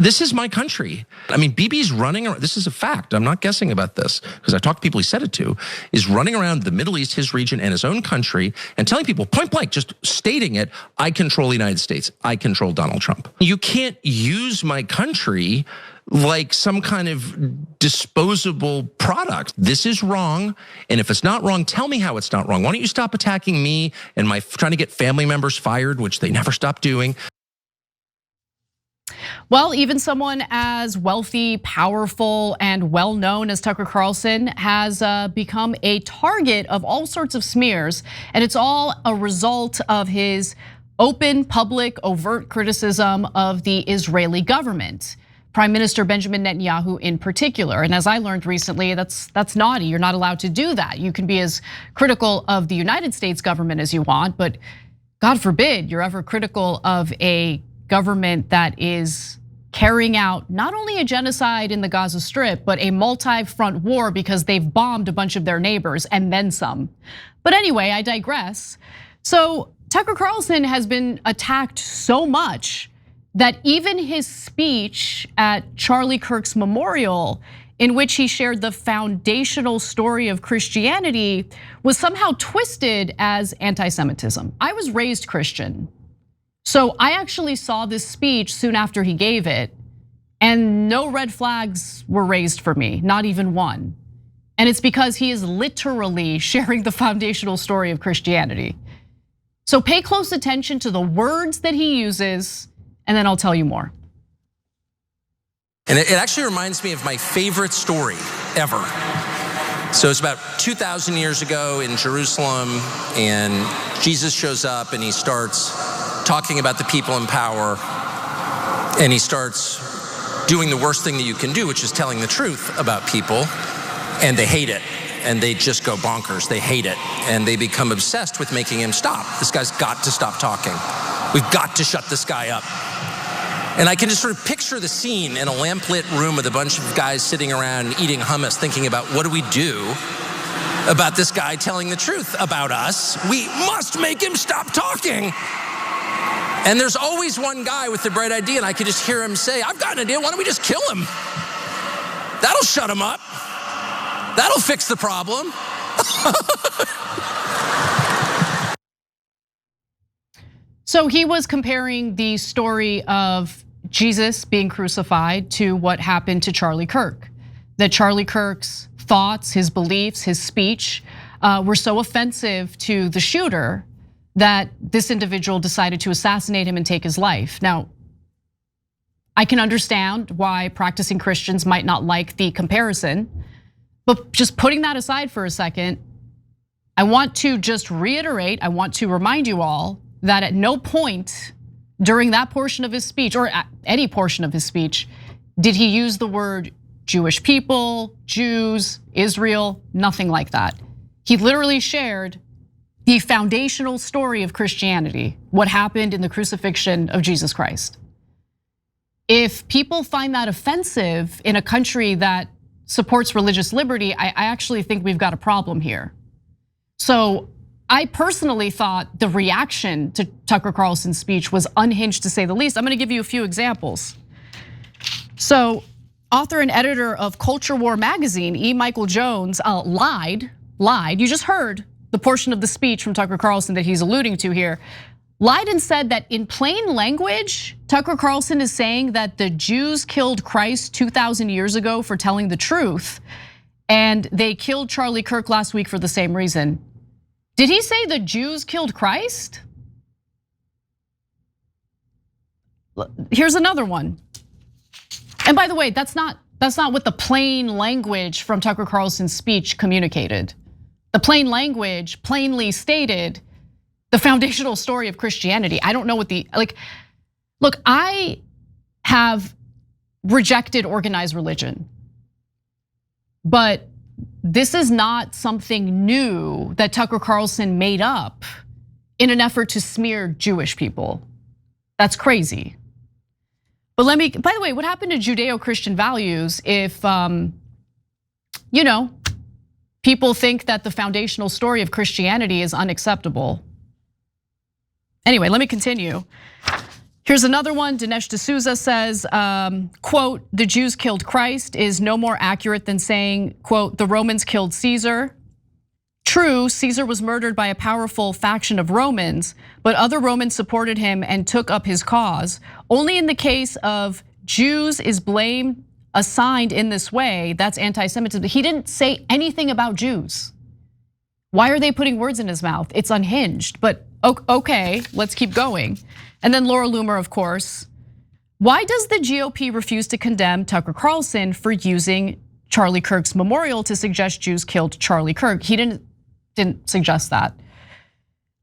This is my country. I mean, Bibi's running around. This is a fact. I'm not guessing about this because I talked to people he said it to, is running around the Middle East, his region, and his own country and telling people point blank, just stating it, I control the United States. I control Donald Trump. You can't use my country like some kind of disposable product. This is wrong. And if it's not wrong, tell me how it's not wrong. Why don't you stop attacking me and my trying to get family members fired, which they never stop doing. Well, even someone as wealthy, powerful, and well-known as Tucker Carlson has become a target of all sorts of smears. And it's all a result of his open, public, overt criticism of the Israeli government. Prime Minister Benjamin Netanyahu in particular. And as I learned recently, that's naughty. You're not allowed to do that. You can be as critical of the United States government as you want, but God forbid you're ever critical of a government that is carrying out not only a genocide in the Gaza Strip, but a multi-front war because they've bombed a bunch of their neighbors and then some. But anyway, I digress. So Tucker Carlson has been attacked so much that even his speech at Charlie Kirk's memorial, in which he shared the foundational story of Christianity, was somehow twisted as anti-Semitism. I was raised Christian. So I actually saw this speech soon after he gave it, and no red flags were raised for me, not even one. And it's because he is literally sharing the foundational story of Christianity. So pay close attention to the words that he uses, and then I'll tell you more. And it actually reminds me of my favorite story ever. So it's about 2,000 years ago in Jerusalem, and Jesus shows up and he starts talking about the people in power, and he starts doing the worst thing that you can do, which is telling the truth about people, and they hate it, and they just go bonkers. They hate it, and they become obsessed with making him stop. This guy's got to stop talking. We've got to shut this guy up. And I can just sort of picture the scene in a lamplit room with a bunch of guys sitting around eating hummus, thinking about what do we do about this guy telling the truth about us? We must make him stop talking. And there's always one guy with the bright idea, and I can just hear him say, I've got an idea, why don't we just kill him? That'll shut him up. That'll fix the problem. So he was comparing the story of Jesus being crucified to what happened to Charlie Kirk. That Charlie Kirk's thoughts, his beliefs, his speech were so offensive to the shooter that this individual decided to assassinate him and take his life. Now, I can understand why practicing Christians might not like the comparison, but just putting that aside for a second, I want to just reiterate, I want to remind you all that at no point during that portion of his speech, or any portion of his speech, did he use the word Jewish people, Jews, Israel, nothing like that. He literally shared the foundational story of Christianity, what happened in the crucifixion of Jesus Christ. If people find that offensive in a country that supports religious liberty, I actually think we've got a problem here. So I personally thought the reaction to Tucker Carlson's speech was unhinged, to say the least. I'm gonna give you a few examples. So author and editor of Culture War magazine, E. Michael Jones, lied. You just heard the portion of the speech from Tucker Carlson that he's alluding to here. Lied and said that in plain language, Tucker Carlson is saying that the Jews killed Christ 2,000 years ago for telling the truth, and they killed Charlie Kirk last week for the same reason. Did he say the Jews killed Christ? Here's another one. And by the way, that's not what the plain language from Tucker Carlson's speech communicated. The plain language plainly stated the foundational story of Christianity. I don't know what look, I have rejected organized religion, but this is not something new that Tucker Carlson made up in an effort to smear Jewish people. That's crazy. But by the way, what happened to Judeo-Christian values if, people think that the foundational story of Christianity is unacceptable? Anyway, let me continue. Here's another one. Dinesh D'Souza says, quote, the Jews killed Christ is no more accurate than saying, quote, the Romans killed Caesar. True, Caesar was murdered by a powerful faction of Romans, but other Romans supported him and took up his cause. Only in the case of Jews is blame assigned in this way, that's anti-Semitism. He didn't say anything about Jews. Why are they putting words in his mouth? It's unhinged, but okay, let's keep going. And then Laura Loomer, of course. Why does the GOP refuse to condemn Tucker Carlson for using Charlie Kirk's memorial to suggest Jews killed Charlie Kirk? He didn't suggest that.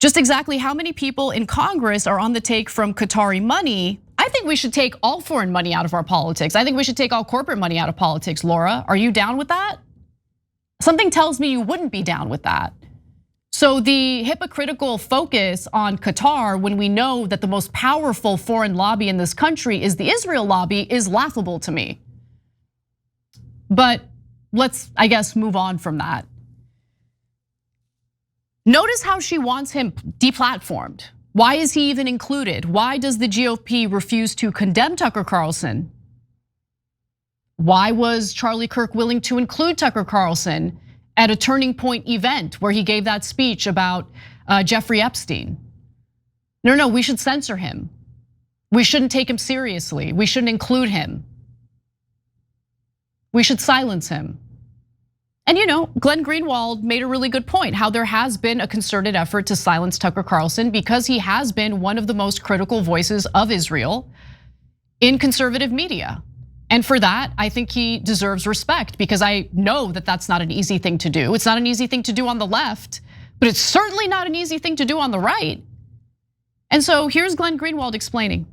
Just exactly how many people in Congress are on the take from Qatari money? I think we should take all foreign money out of our politics. I think we should take all corporate money out of politics. Laura, are you down with that? Something tells me you wouldn't be down with that. So the hypocritical focus on Qatar when we know that the most powerful foreign lobby in this country is the Israel lobby is laughable to me. But let's, I guess, move on from that. Notice how she wants him deplatformed. Why is he even included? Why does the GOP refuse to condemn Tucker Carlson? Why was Charlie Kirk willing to include Tucker Carlson at a Turning Point event where he gave that speech about Jeffrey Epstein? No, we should censor him. We shouldn't take him seriously. We shouldn't include him. We should silence him. And Glenn Greenwald made a really good point, how there has been a concerted effort to silence Tucker Carlson because he has been one of the most critical voices of Israel in conservative media. And for that, I think he deserves respect because I know that that's not an easy thing to do. It's not an easy thing to do on the left, but it's certainly not an easy thing to do on the right. And so here's Glenn Greenwald explaining.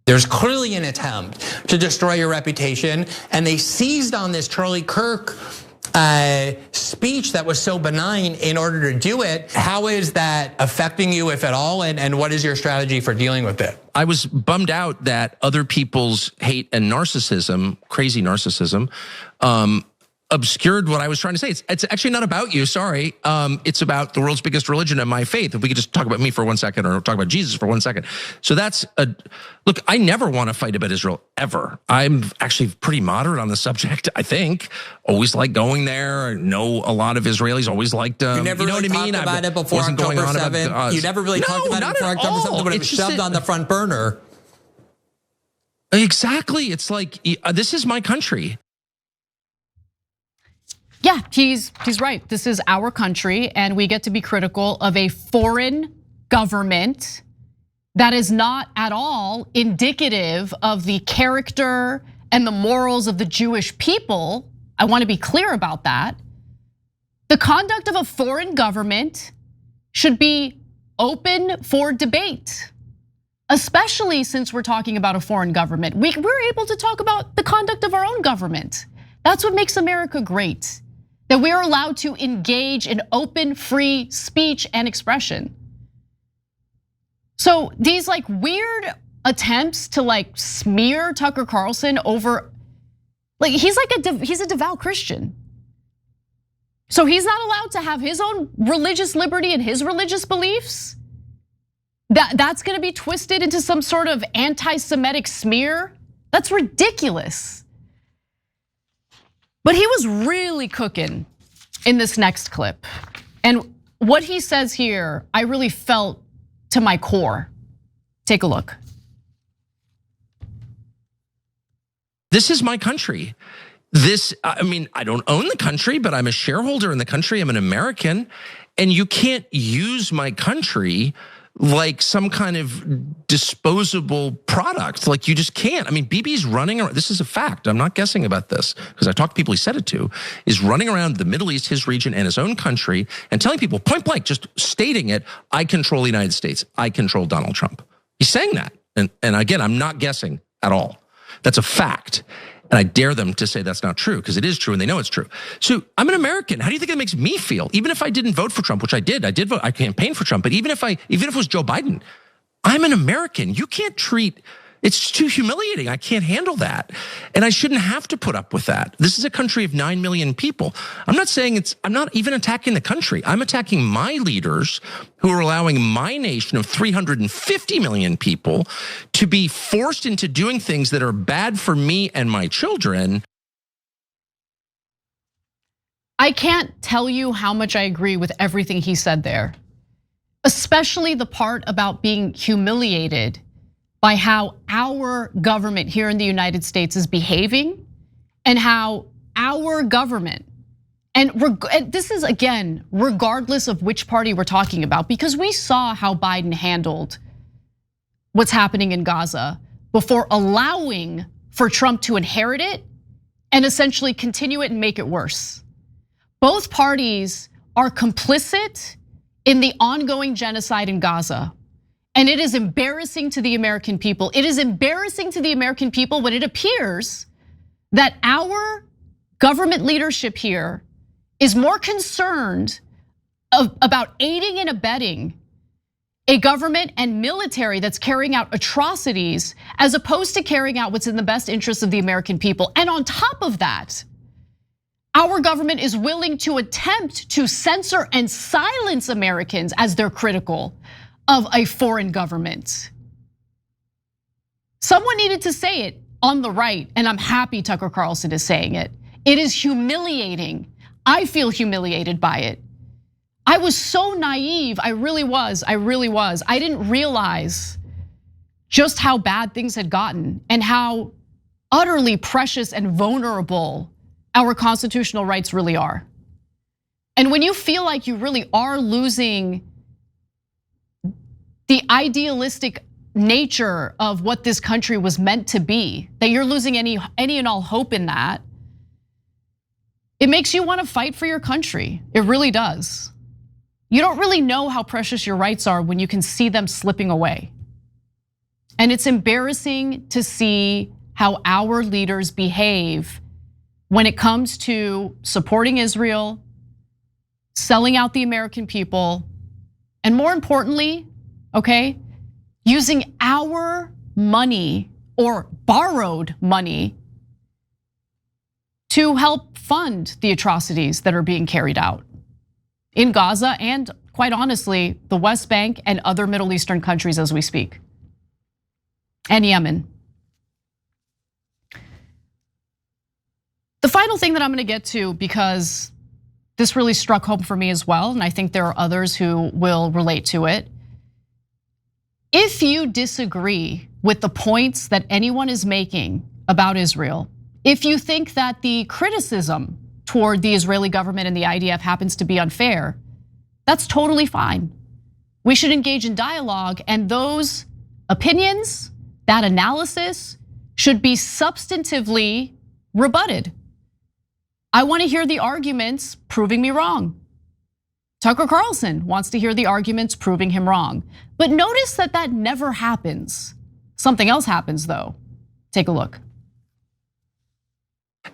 There's clearly an attempt to destroy your reputation, and they seized on this Charlie Kirk speech that was so benign in order to do it. How is that affecting you, if at all, and what is your strategy for dealing with it? I was bummed out that other people's hate and narcissism, crazy narcissism, obscured what I was trying to say. It's actually not about you, sorry. It's about the world's biggest religion and my faith. If we could just talk about me for 1 second or talk about Jesus for 1 second. So look, I never want to fight about Israel, ever. I'm actually pretty moderate on the subject, I think. Always like going there. I know a lot of Israelis, always liked, you never really talked about it before October 7th. You never really talked about it before October 7th, but it was shoved on the front burner. Exactly, it's like, this is my country. Yeah, he's right. This is our country, and we get to be critical of a foreign government that is not at all indicative of the character and the morals of the Jewish people. I want to be clear about that. The conduct of a foreign government should be open for debate, especially since we're talking about a foreign government. We're able to talk about the conduct of our own government. That's what makes America great. That we are allowed to engage in open, free speech and expression. So these weird attempts to smear Tucker Carlson over, he's a devout Christian. So he's not allowed to have his own religious liberty and his religious beliefs. That's gonna be twisted into some sort of anti-Semitic smear. That's ridiculous. But he was really cooking in this next clip. And what he says here, I really felt to my core. Take a look. This is my country. I don't own the country, but I'm a shareholder in the country. I'm an American, and you can't use my country like some kind of disposable product. You just can't. Bibi's running around, this is a fact, I'm not guessing about this, because I talked to people he said it to, is running around the Middle East, his region, and his own country, and telling people point blank, just stating it, I control the United States, I control Donald Trump. He's saying that, and again, I'm not guessing at all. That's a fact. And I dare them to say that's not true, because it is true and they know it's true. So I'm an American. How do you think it makes me feel? Even if I didn't vote for Trump, which I did vote, I campaigned for Trump, but even if it was Joe Biden, I'm an American. You can't treat It's too humiliating. I can't handle that. And I shouldn't have to put up with that. This is a country of 9 million people. I'm not even attacking the country. I'm attacking my leaders who are allowing my nation of 350 million people to be forced into doing things that are bad for me and my children. I can't tell you how much I agree with everything he said there, especially the part about being humiliated by how our government here in the United States is behaving and how our government, and this is again, regardless of which party we're talking about, because we saw how Biden handled what's happening in Gaza before allowing for Trump to inherit it and essentially continue it and make it worse. Both parties are complicit in the ongoing genocide in Gaza. And it is embarrassing to the American people. It is embarrassing to the American people when it appears that our government leadership here is more concerned about aiding and abetting a government and military that's carrying out atrocities as opposed to carrying out what's in the best interest of the American people. And on top of that, our government is willing to attempt to censor and silence Americans as they're critical of a foreign government. Someone needed to say it on the right, and I'm happy Tucker Carlson is saying it. It is humiliating. I feel humiliated by it. I was so naive, I really was. I didn't realize just how bad things had gotten and how utterly precious and vulnerable our constitutional rights really are. And when you feel like you really are losing the idealistic nature of what this country was meant to be, that you're losing any and all hope in that, it makes you want to fight for your country. It really does. You don't really know how precious your rights are when you can see them slipping away. And it's embarrassing to see how our leaders behave when it comes to supporting Israel, selling out the American people, and more importantly, okay, using our money or borrowed money to help fund the atrocities that are being carried out in Gaza and, quite honestly, the West Bank and other Middle Eastern countries as we speak, and Yemen. The final thing that I'm gonna get to, because this really struck home for me as well, and I think there are others who will relate to it. If you disagree with the points that anyone is making about Israel, if you think that the criticism toward the Israeli government and the IDF happens to be unfair, that's totally fine. We should engage in dialogue, and those opinions, that analysis should be substantively rebutted. I want to hear the arguments proving me wrong. Tucker Carlson wants to hear the arguments proving him wrong. But notice that that never happens. Something else happens though. Take a look.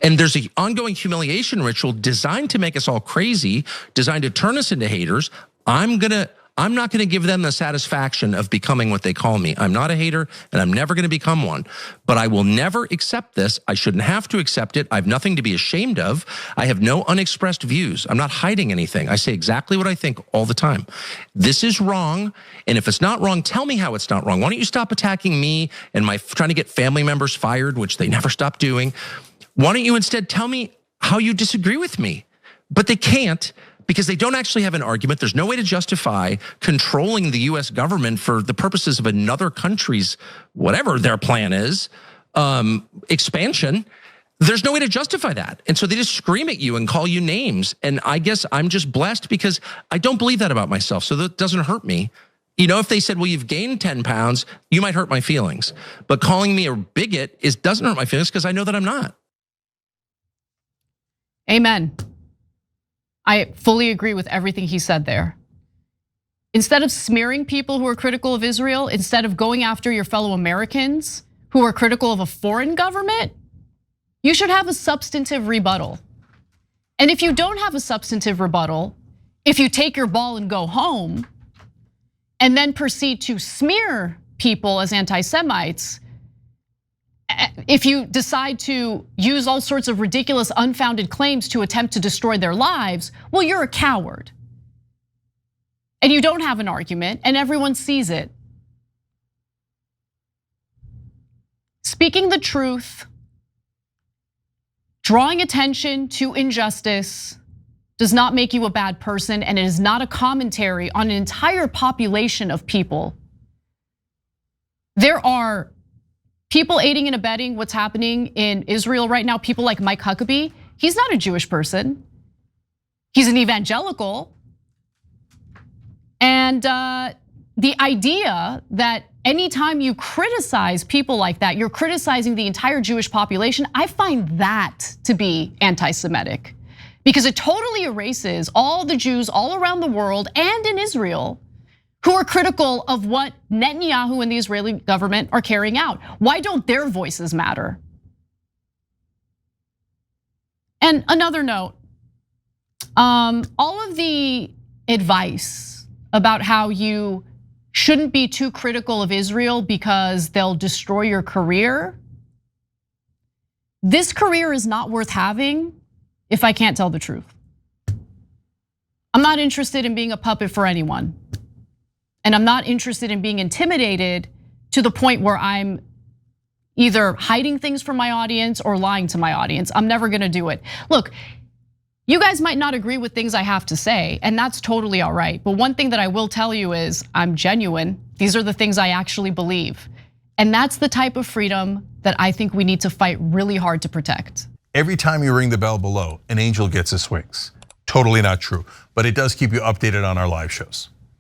And there's an ongoing humiliation ritual designed to make us all crazy, designed to turn us into haters. I'm not gonna give them the satisfaction of becoming what they call me. I'm not a hater and I'm never gonna become one. But I will never accept this. I shouldn't have to accept it. I have nothing to be ashamed of. I have no unexpressed views. I'm not hiding anything. I say exactly what I think all the time. This is wrong, and if it's not wrong, tell me how it's not wrong. Why don't you stop attacking me and trying to get family members fired, which they never stop doing. Why don't you instead tell me how you disagree with me? But they can't, because they don't actually have an argument. There's no way to justify controlling the US government for the purposes of another country's, whatever their plan is, expansion. There's no way to justify that. And so they just scream at you and call you names. And I guess I'm just blessed because I don't believe that about myself. So that doesn't hurt me. You know, if they said, well, you've gained 10 pounds, you might hurt my feelings. But calling me a bigot doesn't hurt my feelings because I know that I'm not. Amen. I fully agree with everything he said there. Instead of smearing people who are critical of Israel, instead of going after your fellow Americans who are critical of a foreign government, you should have a substantive rebuttal. And if you don't have a substantive rebuttal, if you take your ball and go home and then proceed to smear people as anti-Semites, if you decide to use all sorts of ridiculous, unfounded claims to attempt to destroy their lives, well, you're a coward. And you don't have an argument, and everyone sees it. Speaking the truth, drawing attention to injustice does not make you a bad person, and it is not a commentary on an entire population of people. There are people aiding and abetting what's happening in Israel right now. People like Mike Huckabee, he's not a Jewish person. He's an evangelical. And the idea that anytime you criticize people like that, you're criticizing the entire Jewish population, I find that to be anti-Semitic. Because it totally erases all the Jews all around the world and in Israel who are critical of what Netanyahu and the Israeli government are carrying out. Why don't their voices matter? And another note, all of the advice about how you shouldn't be too critical of Israel because they'll destroy your career. This career is not worth having if I can't tell the truth. I'm not interested in being a puppet for anyone. And I'm not interested in being intimidated to the point where I'm either hiding things from my audience or lying to my audience. I'm never gonna do it. Look, you guys might not agree with things I have to say, and that's totally all right. But one thing that I will tell you is I'm genuine. These are the things I actually believe. And that's the type of freedom that I think we need to fight really hard to protect. Every time you ring the bell below, an angel gets his wings. Totally not true, but it does keep you updated on our live shows.